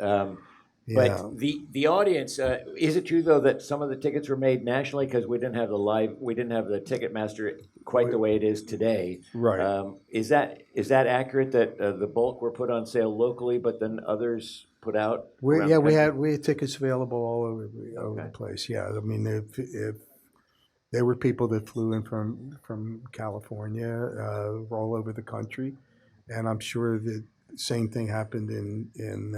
Yeah. But the audience, is it true though that some of the tickets were made nationally because we didn't have the Ticketmaster quite the way it is today? Right. Is that accurate that the bulk were put on sale locally, but then others put out? We around the country? we had tickets available all over the place. Yeah, I mean, if there were people that flew in from California, all over the country, and I'm sure the same thing happened in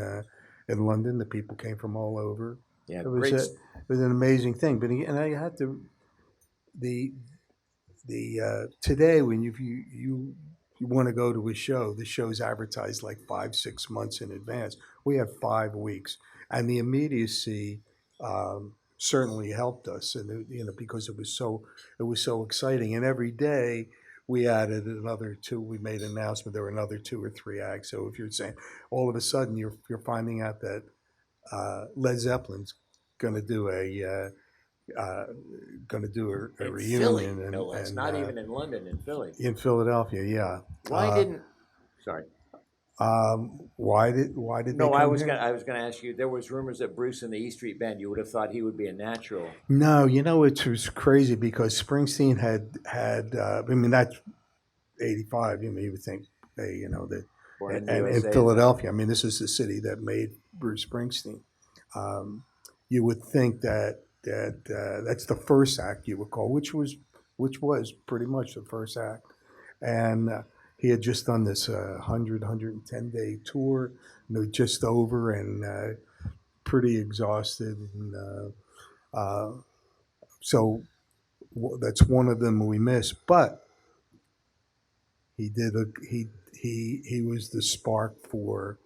London. The people came from all over. Yeah, It was great. it was an amazing thing. But and I had to the today when you want to go to a show, the show's advertised like 5-6 months in advance. We have 5 weeks, and the immediacy certainly helped us, and because it was so exciting, and every day we added another two. We made an announcement there were another 2 or 3 acts. So if you're saying all of a sudden you're finding out that Led Zeppelin's going to do going to do a In Philly, reunion no less. and Not even in London, in Philly. in Philadelphia. Yeah. Why didn't? Sorry. Why did they No, come here? I was gonna ask you. There was rumors that Bruce in the E Street Band. You would have thought he would be a natural. No, it was crazy because Springsteen had. I mean, that's 85. You would think, hey, that, Born in the and in USA. Philadelphia. I mean, this is the city that made Bruce Springsteen. Um, you would think that that's the first act you would call, which was pretty much the first act, and he had just done this 110-day tour, just over and pretty exhausted, and so that's one of them we missed. But he did a he was the spark for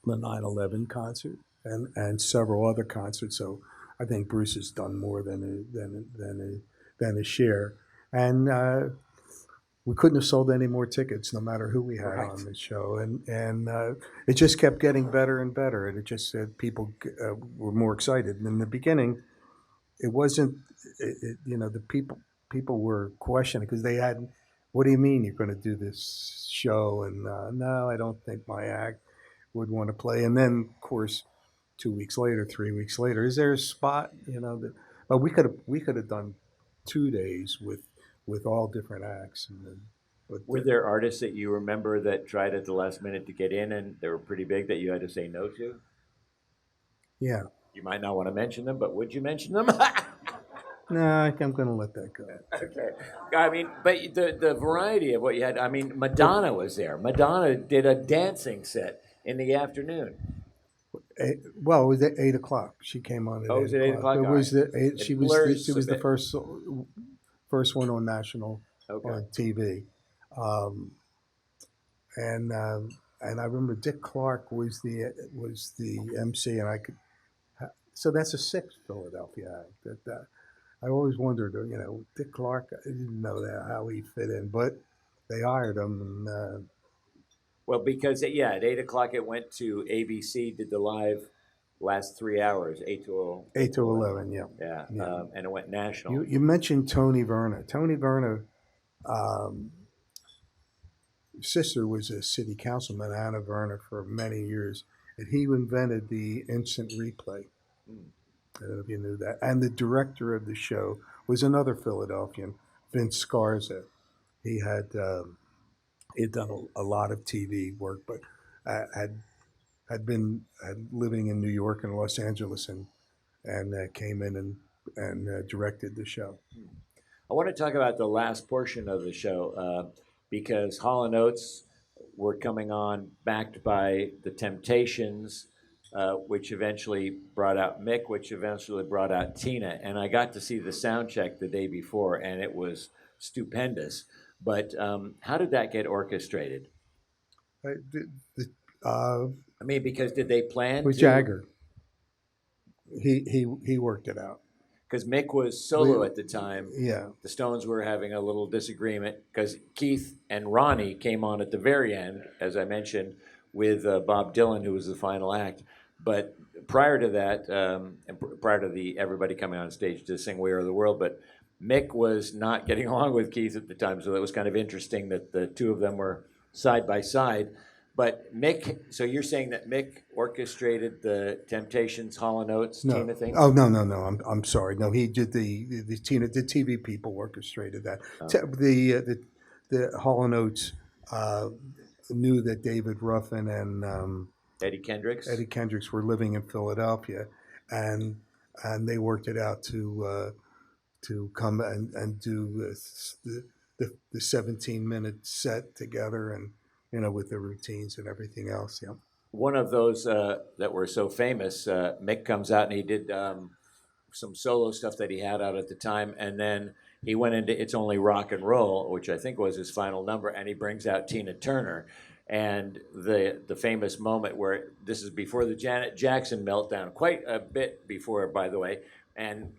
the 9/11 concert and several other concerts. So I think Bruce has done more than a share, and we couldn't have sold any more tickets, no matter who we had Right. on the show, and it just kept getting better and better, and it just said people were more excited. And in the beginning, it wasn't, the people were questioning because they had, what do you mean you're going to do this show? And no, I don't think my act would want to play. And then, of course, 2 weeks later, 3 weeks later, is there a spot? But we could have done 2 days with all different acts. And then, but Were there artists that you remember that tried at the last minute to get in and they were pretty big that you had to say no to? yeah, You might not want to mention them, but would you mention them? no, I'm going to let that go. Okay. I mean, but the variety of what you had. I mean, Madonna was there. Madonna did a dancing set in the afternoon. Well, it was at 8 o'clock. She came on at Oh, 8 was it 8 o'clock. o'clock? It was All right. the eight, It she was blurs she a was the bit. first one on national Okay. on TV, um, and I remember Dick Clark was the MC, and I could. So that's a sixth Philadelphia act. That I always wondered, Dick Clark. I didn't know that how he fit in, but they hired him, and Well, because yeah, at 8 o'clock it went to ABC. Did the live last 3 hours, 8 to 11. Yeah, Yeah, yeah. and it went national. You mentioned Tony Verna. Tony Verna. Um, sister was a city councilman, Anna Werner, for many years, and he invented the instant replay. Hmm. I don't know if you knew that. And the director of the show was another Philadelphian, Vince Scarza. He had he'd done a lot of TV work, but had living in New York and Los Angeles, and came in and directed the show. I want to talk about the last portion of the show because Hall and Oates were coming on, backed by the Temptations, which eventually brought out Mick, which eventually brought out Tina, and I got to see the sound check the day before, and it was stupendous. But how did that get orchestrated? I mean, because did they plan With to? Jagger, he worked it out. Because Mick was solo at the time. Yeah. The Stones were having a little disagreement because Keith and Ronnie came on at the very end, as I mentioned, with Bob Dylan, who was the final act. But prior to that, and prior to the everybody coming on stage to sing "We Are the World," but Mick was not getting along with Keith at the time, so that was kind of interesting that the two of them were side by side. But Mick, so you're saying that Mick orchestrated the Temptations, Hall and Oates, No. Tina thing? Oh, no. I'm sorry. No, he did the Tina. The TV people orchestrated that. The Hall and Oates knew that David Ruffin and Eddie Kendricks? Eddie Kendricks were living in Philadelphia, and they worked it out to come and do the 17-minute set together, and with the routines and everything else. Yeah. One of those that were so famous, Mick comes out and he did some solo stuff that he had out at the time, and then he went into "It's Only Rock and Roll," which I think was his final number, and he brings out Tina Turner, and the famous moment where this is before the Janet Jackson meltdown, quite a bit before, by the way, and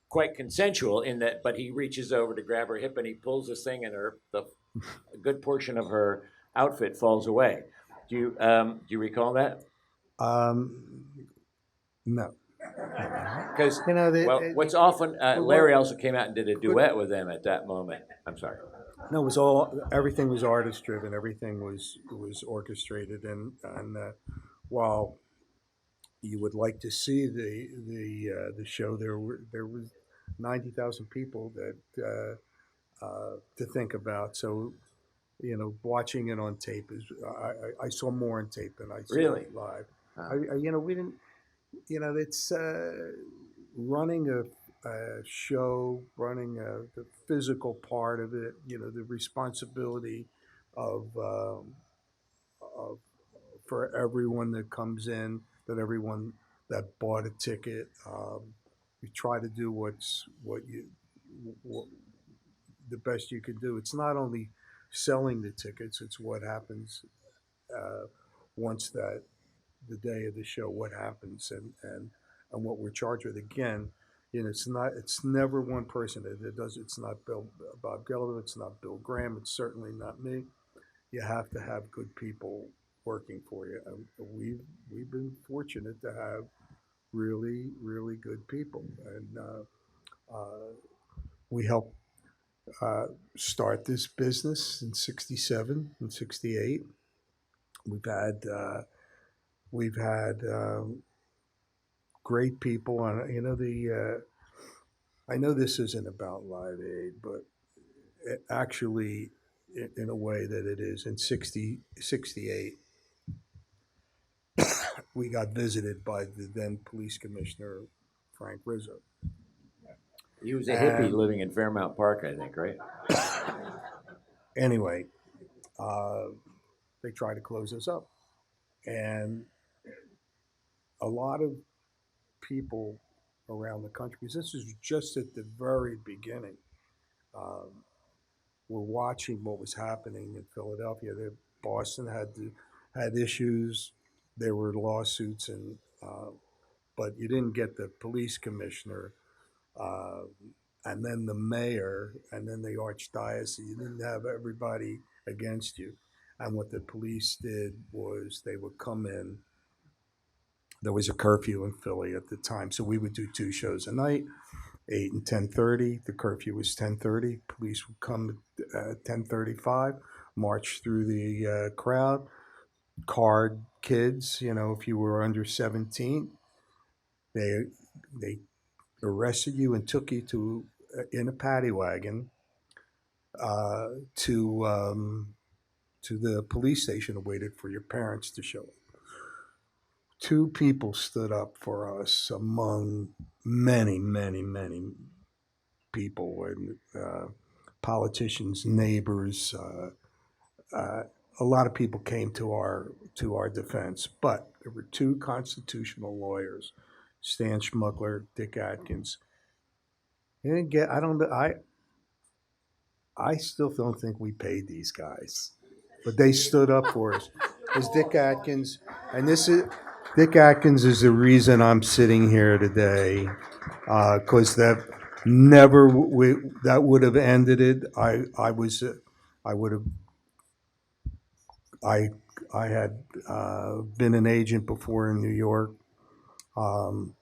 quite consensual in that, but he reaches over to grab her hip and he pulls this thing, and a good portion of her outfit falls away. Do you recall that? Um, no. Because, You know, well, what's often, well, Larry also came out and did a duet with them at that moment. I'm sorry. no, it was all, everything was artist driven. Everything was orchestrated, and while you would like to see the show, there was 90,000 people that to think about. So watching it on tape is I saw more on tape than I saw Really? live. Uh, We didn't. It's running a show, running the physical part of it. The responsibility of, of for everyone that comes in, that everyone that bought a ticket. You try to do what the best you can do. It's not only selling the tickets; it's what happens uh, once that the day of the show, what happens, and what we're charged with. Again, it's never one person that does it. It's not Bob Geldof, it's not Bill Graham, it's certainly not me. You have to have good people working for you, and we've been fortunate to have really really good people, and we helped uh, start this business in '67 and '68. We've had we've had great people on. I know this isn't about Live Aid, but it actually, in a way that it is, in '68, we got visited by the then police commissioner, Frank Rizzo. he was a hippie And living in Fairmount Park, I think, right? anyway, uh, they tried to close us up. And a lot of people around the country, because this is just at the very beginning, um, were watching what was happening in Philadelphia. Boston had issues. There were lawsuits, but you didn't get the police commissioner, uh, and then the mayor, and then the archdiocese. You didn't have everybody against you. And what the police did was they would come in. There was a curfew in Philly at the time, so we would do two shows a night, 8 and 10:30. The curfew was 10:30. Police would come at 10:35, march through the crowd, card kids. If you were under 17, they they arrested you and took you to in a paddy wagon uh, to um, to the police station and waited for your parents to show up. Two people stood up for us among many, many, many people and politicians, neighbors. Uh, a lot of people came to our defense, but there were two constitutional lawyers, Stan Schmuckler, Dick Atkins. They didn't get. I don't. I still don't think we paid these guys, but they stood up for us. As Dick Atkins, and this is Dick Atkins is the reason I'm sitting here today, because that never that would have ended it. I would have I I had been an agent before in New York.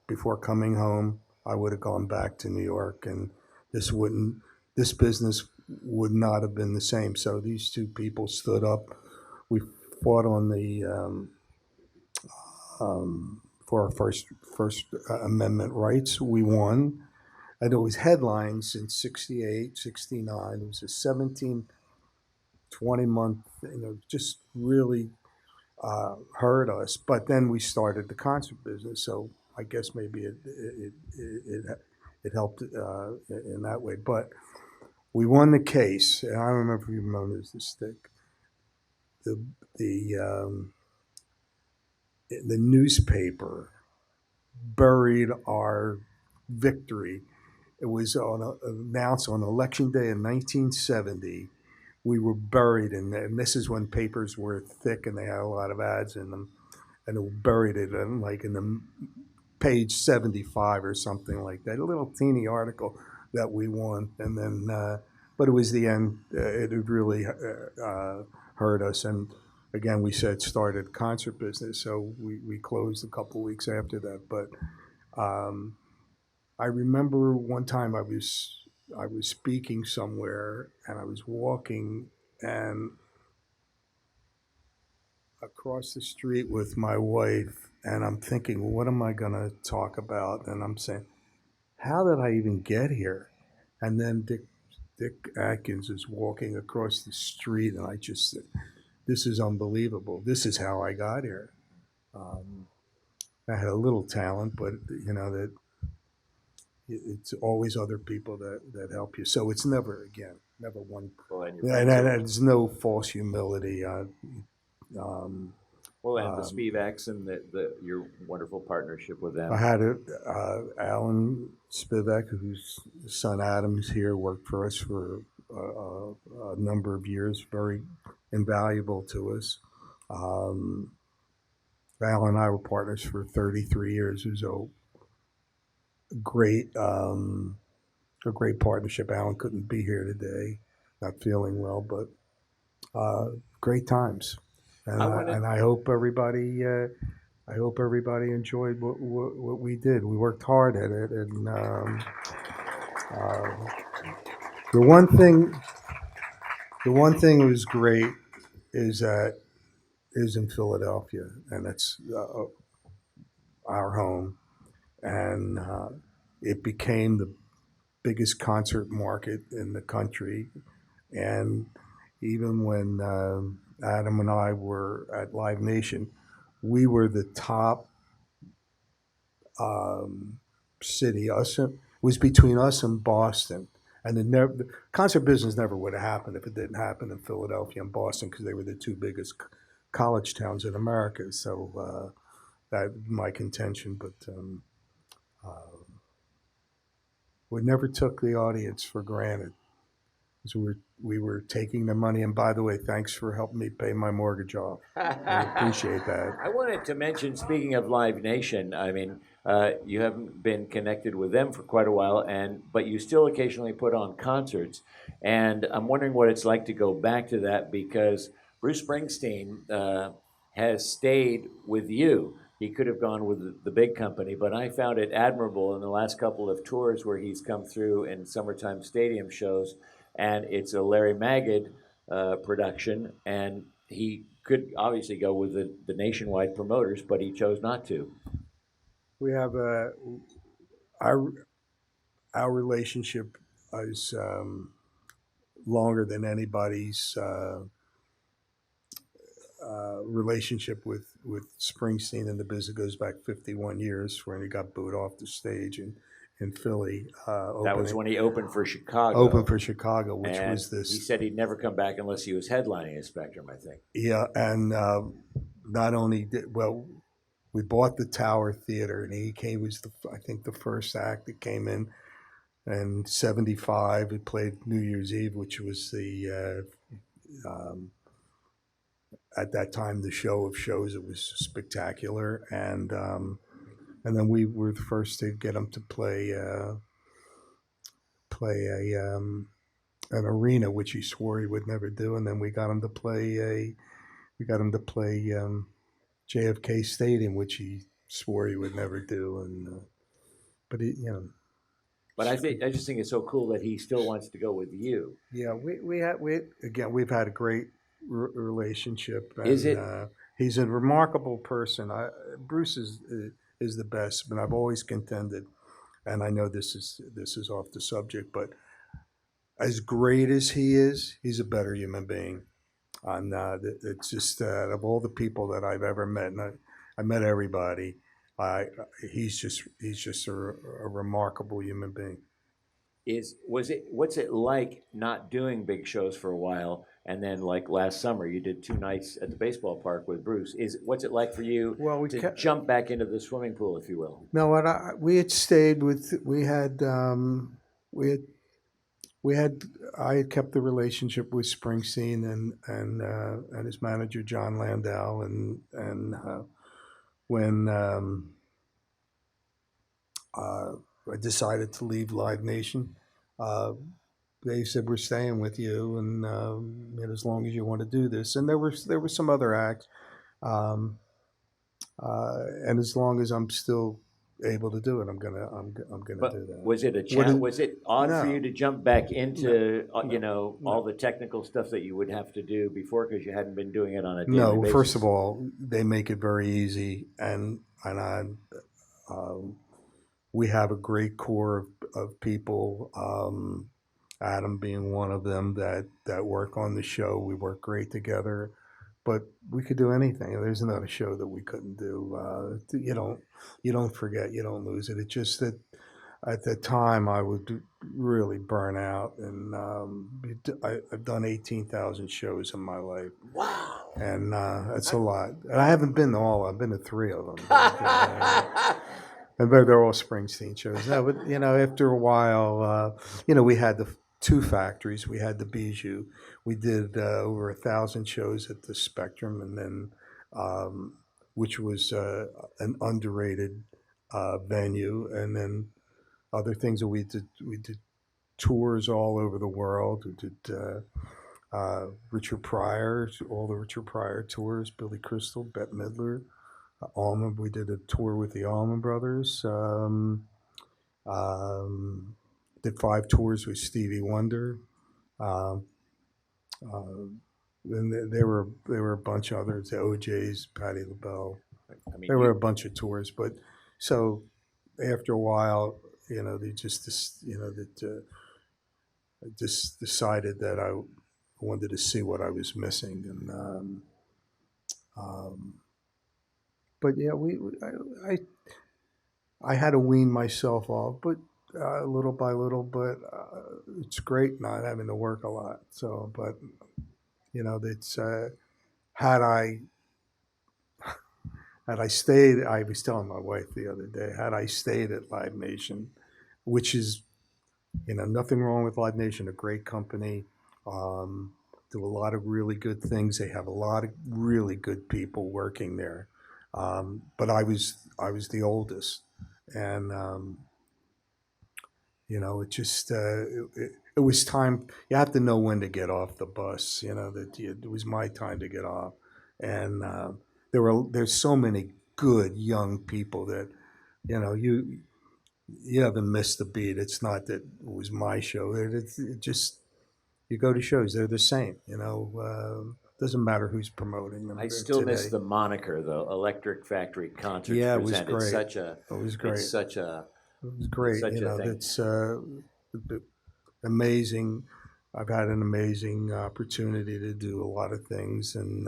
Before coming home, I would have gone back to New York, and this wouldn't this business would not have been the same. So these two people stood up. We fought on the for our First Amendment rights. We won, and it was headlines in '68, '69. It was a 17, 20 month, just really hurt us. But then we started the concert business, so I guess maybe it helped in that way. But we won the case, and I remember you remember this stick. The the um, the newspaper buried our victory. It was announced on Election Day in 1970. We were buried in there, and this is when papers were thick and they had a lot of ads in them, and it buried it in like in the page 75 or something like that. A little teeny article that we won, and then but it was the end. It had really hurt us, and again we said started concert business, so we closed a couple weeks after that. But Um, I remember one time I was speaking somewhere and I was walking and across the street with my wife, and I'm thinking, well, what am I going to talk about? And I'm saying, how did I even get here? And then Dick Atkins is walking across the street, and I just said, this is unbelievable. This is how I got here. Um, I had a little talent, but that it's always other people that help you. So it's never one. Well, and your And, friends and are, there's no false humility. Um, well, and the um, Spivaks and your wonderful partnership with I them. had Alan Spivak, whose son Adam's here, worked for us for a number of years, very invaluable to us. Um, Al and I were partners for 33 years. It was great, a great partnership. Alan couldn't be here today, not feeling well, but great times. And I I, wanted and I hope everybody enjoyed what we did. We worked hard at it, and uh, the one thing that was great is that is in Philadelphia, and it's our home, and it became the biggest concert market in the country. And even when Adam and I were at Live Nation, we were the top city. It was between us and Boston, and the concert business never would have happened if it didn't happen in Philadelphia and Boston because they were the two biggest college towns in America. So that's my contention, but we never took the audience for granted. So we were taking the money. And by the way, thanks for helping me pay my mortgage off. I appreciate that. I wanted to mention, speaking of Live Nation, I mean, you haven't been connected with them for quite a while, but you still occasionally put on concerts, and I'm wondering what it's like to go back to that because Bruce Springsteen has stayed with you. He could have gone with the big company, but I found it admirable in the last couple of tours where he's come through in summertime stadium shows, and it's a Larry Magid production, and he could obviously go with the nationwide promoters, but he chose not to. We have our our relationship is longer than anybody's relationship with Springsteen and the business. Goes back 51 years when he got booed off the stage in Philly. That was when he opened for Chicago. Opened for Chicago, which and was this. He said he'd never come back unless he was headlining a Spectrum, I think. Yeah, and not only did we bought the Tower Theater, and he was I think the first act that came in '75. We played New Year's Eve, which was the at that time the show of shows. It was spectacular, and then we were the first to get him to play an arena, which he swore he would never do, and then we got him to play JFK Stadium, which he swore he would never do, and but he. But I just think it's so cool that he still wants to go with you. Yeah, we've had a great relationship. And, Is it? He's a remarkable person. Bruce is the best, but I've always contended, and I know this is off the subject, but as great as he is, he's a better human being. And it's just of all the people that I've ever met, and I met everybody. I he's just a remarkable human being. What's it like not doing big shows for a while, and then like last summer you did 2 nights at the baseball park with Bruce? What's it like for you to jump back into the swimming pool, if you will? No, we had stayed with we had I had kept the relationship with Springsteen and his manager John Landau, and when I decided to leave Live Nation, uh, they said we're staying with you, and as long as you want to do this, and there were some other acts, and as long as I'm still able to do it, I'm gonna But do that. was it a What challenge? is, Was it odd for you no, to jump back into, you no, know, all no. the technical stuff that you would have to do before because you hadn't been doing it on a daily No, first of basis? all, they make it very easy, and um, we have a great core of people. Adam being one of them that work on the show. We work great together, but we could do anything. There's not a show that we couldn't do. You don't forget, you don't lose it. It's just that at the time I would really burn out, and I've done 18,000 shows in my life, Wow. and that's a lot. And I haven't been to all. I've been to three of them. But they're all Springsteen shows. No, but after a while, we had the two factories. We had the Bijou. We did over 1,000 shows at the Spectrum, and then which was an underrated venue, and then other things that we did tours all over the world. We did Richard Pryor, all the Richard Pryor tours, Billy Crystal, Bette Midler, Allman. We did a tour with the Allman Brothers. Um, did 5 tours with Stevie Wonder. Um, uh, and there were a bunch of others, the OJ's, Patti LaBelle. I mean, There were you, a bunch of tours, but so after a while, they just decided that I wanted to see what I was missing, and um, but yeah, I had to wean myself off, but little by little. But it's great not having to work a lot. So, but it's had I had I stayed. I was telling my wife the other day, had I stayed at Live Nation, which is nothing wrong with Live Nation, a great company. Um, do a lot of really good things. They have a lot of really good people working there. But I was the oldest, and it just it was time. You have to know when to get off the bus. It was my time to get off, and there's so many good young people that you haven't missed a beat. It's not that it was my show. It just you go to shows, they're the same. Doesn't matter who's promoting them I still miss today. the moniker though. Electric Factory Concerts Yeah, it was Present. great. It was It's great. such a, It was it's great. such a thing. That's amazing. I've had an amazing opportunity to do a lot of things, and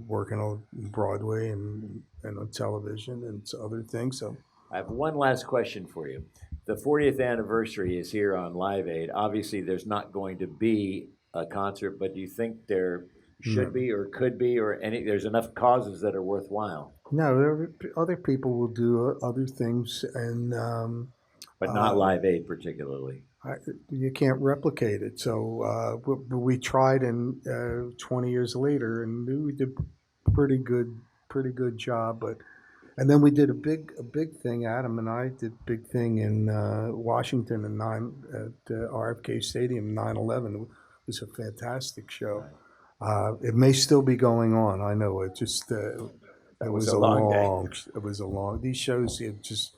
working on Broadway and on television and other things. So I have one last question for you. The 40th anniversary is here on Live Aid. Obviously, there's not going to be a concert, but do you think there should no, be or could be or any? There's enough causes that are worthwhile, no, other people will do other things, and but not uh, Live Aid particularly. I, you can't replicate it. So we tried, and 20 years later, and we did pretty good, pretty good job. But and then we did a big thing. Adam and I did a big thing in Washington at RFK Stadium. 9/11 it was a fantastic show. Right. It may still be going on. I know it just. That It was was a a long day. long. It was a long. These shows, it's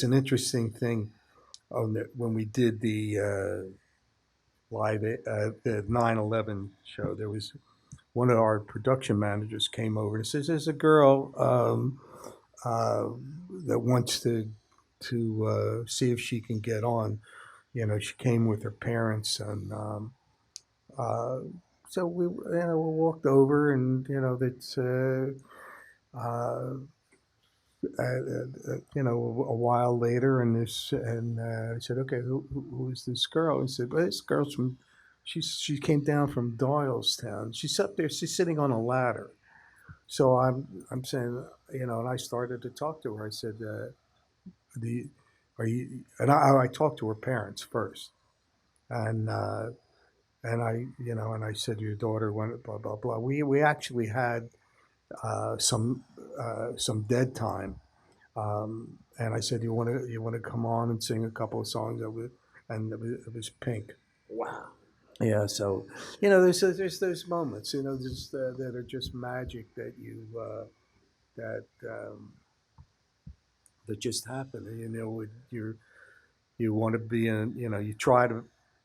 an interesting thing when we did the the 9/11 show. There was one of our production managers came over and says, "There's a girl uh, that wants to see if she can get on." She came with her parents, and uh, so we walked over, and that's. Uh, a while later, and I said, "Okay, who is this girl?" He said, "Well, this girl's from, she came down from Doylestown. She's up there. She's sitting on a ladder." So I'm saying, and I started to talk to her. I said, "The are you?" And I talked to her parents first, and I said, "Your daughter went blah blah blah." We actually had uh, some some dead time. And I said, "You want to come on and sing a couple of songs?" And it was Pink. Wow. Yeah, so there's those moments, that are just magic that that that just happen. You want to be in, you try to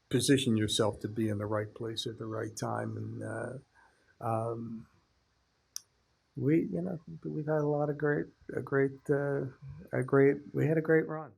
position yourself to be in the right place at the right time, and we've had a lot of we had a great run.